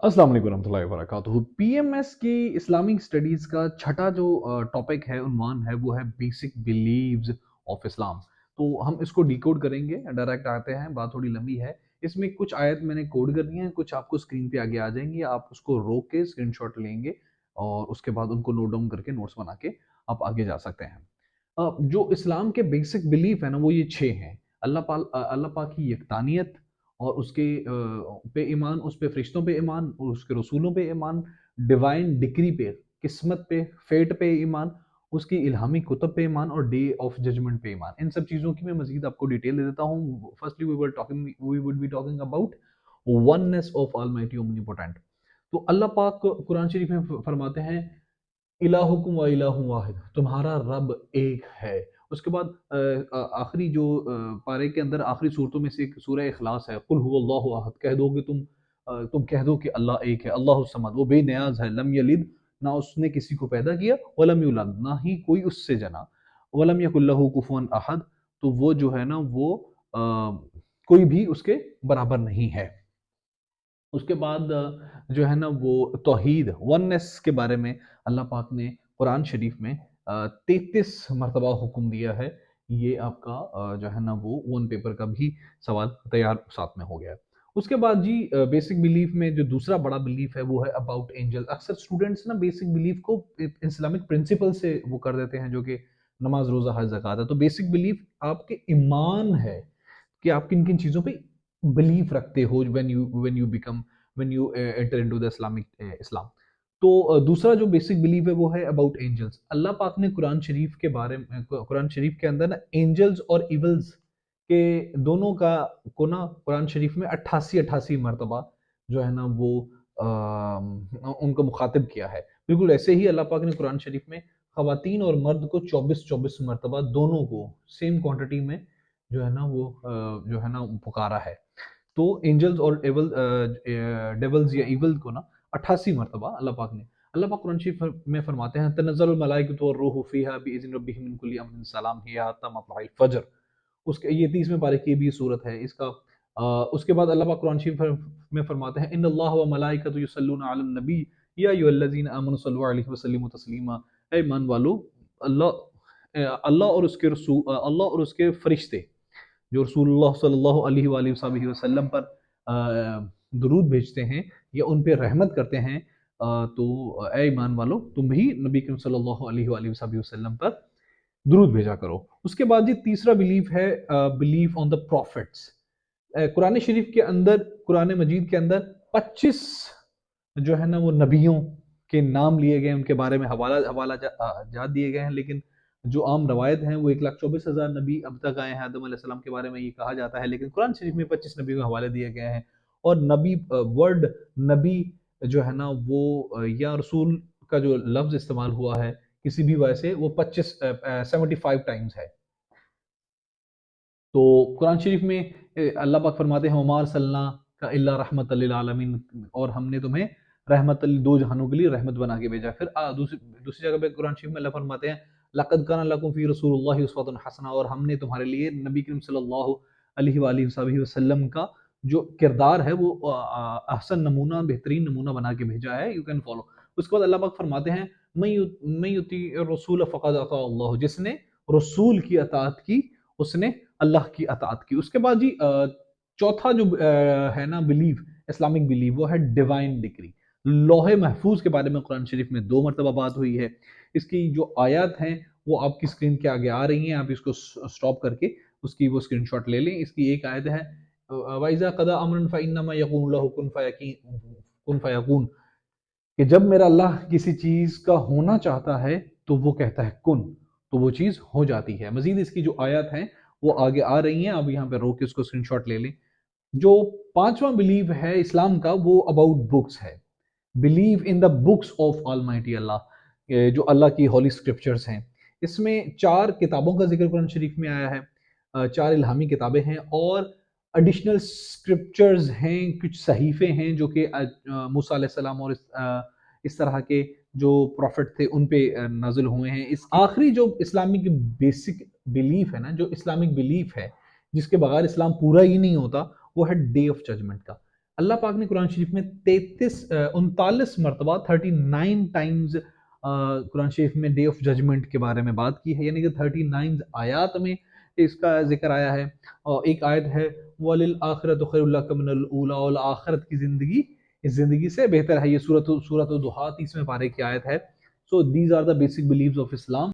अस्सलाम वालेकुम रहमतुल्लाहि व बरकातुहू। पीएमएस की इस्लामिक स्टडीज़ का छठा जो टॉपिक है, उन्वान है, वो है बेसिक बिलीव्स ऑफ इस्लाम। तो हम इसको डिकोड करेंगे, डायरेक्ट आते हैं, बात थोड़ी लंबी है। इसमें कुछ आयत मैंने कोड करनी है, कुछ आपको स्क्रीन पे आगे आ जाएँगी, आप उसको रोक के स्क्रीनशॉट लेंगे और उसके बाद उनको नोट डाउन करके नोट्स बना के आप आगे जा सकते हैं। जो इस्लाम के बेसिक बिलीफ है ना, वो ये 6 हैं। अल्लाह पाक की यकतानियत और उसके पे ईमान, उस पे फरिश्तों पे ईमान और उसके रसूलों पे ईमान, डिवाइन डिक्री पे, किस्मत पे, फेट पे ईमान, उसकी इल्हामी कुतुब पे ईमान और डे ऑफ जजमेंट पे ईमान। इन सब चीज़ों की मैं मज़ीद आपको डिटेल दे देता हूँ। Firstly we would be talking about oneness of almighty omnipotent. तो अल्लाह पाक कुरान शरीफ में फरमाते हैं, इलाहुकुम व इलाहु वाहिद, तुम्हारा रब एक है। उसके बाद आखिरी जो पारे के अंदर आखिरी सूरतों में से एक सूरह इखलास है, कुल हुवल्लाहु अहद, कह दो कि तुम कह दो कि अल्लाह एक है, अल्लाहु समद, वो बेनियाज है, लम यलिद, ना उसने किसी को पैदा किया, वलम यूलद, ना ही कोई उससे जना, वलम यकुल लहू कुफुवन अहद, तो वो जो है ना वो अ, कोई भी उसके बराबर नहीं है। उसके बाद जो है ना वो तौहीद, वननेस के बारे में अल्लाह पाक ने कुरान शरीफ में 33 मरतबा हुक्म दिया है। ये आपका जो है ना वो वन पेपर का भी सवाल तैयार साथ में हो गया है। उसके बाद जी बेसिक बिलीफ में जो दूसरा बड़ा बिलीफ है वो है अबाउट एंजल। अक्सर स्टूडेंट्स ना बेसिक बिलीफ को इस्लामिक प्रिंसिपल से वो कर देते हैं, जो कि नमाज रोज़ा हज ज़कात है। तो बेसिक बिलीफ आपके ईमान है कि आप किन किन चीज़ों पे बिलीफ रखते हो when you enter into the Islamic Islam. तो दूसरा जो बेसिक बिलीफ है वो है अबाउट एंजल्स। अल्लाह पाक ने कुरान शरीफ के अंदर ना एंजल्स और इवल्स के दोनों का को ना कुरान शरीफ में 88 मरतबा जो है ना वो उनको मुखातिब किया है। बिल्कुल ऐसे ही अल्लाह पाक ने कुरान शरीफ में खवातीन और मर्द को 24 मरतबा दोनों को सेम क्वांटिटी में जो है ना वो जो है ना पुकारा है। तो एंजल्स और डेवल्स या इवल को ना 88 मरतबा अल्लाह पाक कुरान शरीफ में फरमाते हैं, तनज़्ज़लुल मलाइकतु वरूहु फ़ीहा बिइज़्नि रब्बिहिम मिन कुल्लि अम्रिन सलाम हिय हत्ता मत्लइल फ़ज्र। उसके ये 30वें पारे की भी सूरत है इसका। उसके बाद अल्लाह पाक कुरान शरीफ में फरमाते हैं, इन्नल्लाह व मलाइकतु युसल्लूना अलन नबी या अय्युहल्लज़ीना आमनु सल्लु अलैहि वसल्लिमु तस्लीमा। ऐ ईमान वालो, अल्लाह और उसके फरिश्ते जो रसूलुल्लाह सल्लल्लाहु अलैहि वसल्लम पर दुरूद भेजते हैं या उन पे रहमत करते हैं, तो ऐ ईमान वालो, तुम भी नबी करीम सल्लल्लाहु अलैहि वसल्लम पर दुरूद भेजा करो। उसके बाद जी तीसरा बिलीफ है बिलीफ ऑन द प्रॉफिट्स। कुरान शरीफ के अंदर, कुरान मजीद के अंदर 25 जो है ना वो नबियों के नाम लिए गए हैं, उनके बारे में जात दिए गए हैं। लेकिन जो आम रवायत हैं वो 1,24,000 नबी अब तक आए हैं। आदम अलैहिस्सलाम के बारे में ये कहा जाता है, लेकिन कुरान शरीफ में 25 नबियों के हवाले दिए गए हैं। और वर्ड नबी जो है ना वो या रसूल का जो लफ्ज़ इस्तेमाल हुआ है किसी भी वजह से, वो 75 टाइम्स है। तो कुरान शरीफ में अल्लाह पाक फरमाते हैं, उमार सल्ला का इल्ला रहमत लिल आलमीन, और हमने तुम्हें रहमत दो जहानों के लिए रहमत बना के भेजा। फिर दूसरी जगह पे कुरान शरीफ में अल्लाह फरमाते हैं, लक़द कान लकुम फ़ी रसूलिल्लाहि उस्वतुन हसना, और हमने तुम्हारे लिए नबी करीम सल्लल्लाहु अलैहि वसल्लम का जो किरदार है वो अहसन नमूना, बेहतरीन नमूना बना के भेजा है, यू कैन फॉलो। उसके बाद अल्लाह पाक फरमाते हैं, मैं युती रसूल फ़क़द अता अल्लाह, जिसने रसूल की अताअत की उसने अल्लाह की अताअत की। उसके बाद जी चौथा जो है ना बिलीव, इस्लामिक बिलीव, वो है डिवाइन डिक्री। लौहे महफूज के बारे में कुरान शरीफ में 2 मरतबा बात हुई है। इसकी जो आयत हैं वो आपकी स्क्रीन के आगे आ रही हैं, आप इसको स्टॉप करके उसकी वो स्क्रीनशॉट ले लें। इसकी एक आयत है, वाइजा कदा अमरन फ़इन्नमा यक़ूलु लहु कुन फ़यकून, कि जब मेरा अल्लाह किसी चीज़ का होना चाहता है तो वो कहता है कुन, तो वो चीज़ हो जाती है। मज़ीद इसकी जो आयत हैं वो आगे आ रही हैं, आप यहाँ पे रोक के उसको स्क्रीनशॉट ले लें। जो पांचवा बिलीव है इस्लाम का वो अबाउट बुक्स है। Believe in the books of Almighty Allah, जो अल्लाह की होली स्क्रिप्चर्स हैं। इसमें 4 किताबों का जिक्र कुरान शरीफ में आया है, 4 इल्हामी किताबें हैं और एडिशनल स्क्रिप्चर्स हैं, कुछ सहीफे हैं जो कि मूसा अलैहिस्सलाम और इस तरह के जो प्रॉफिट थे उन पे नाजिल हुए हैं। इस आखिरी जो इस्लामिक बेसिक बिलीफ है ना, जो इस्लामिक बिलीफ है जिसके बगैर इस्लाम पूरा ही नहीं होता, वो है डे ऑफ जजमेंट का। اللہ پاک نے قرآن شریف میں 39 مرتبہ 39 ٹائمز قرآن شریف میں ڈے آف ججمنٹ کے بارے میں بات کی ہے، یعنی کہ 39 آیات میں اس کا ذکر آیا ہے۔ اور ایک آیت ہے وَلِلْآخِرَةُ خَيْرٌ لَكَ مِنَ الْأُولَىٰ، اور آخرت کی زندگی اس زندگی سے بہتر ہے، یہ سورۃ الضحیٰ 30ویں پارے کی آیت ہے۔ So these are the basic beliefs of Islam.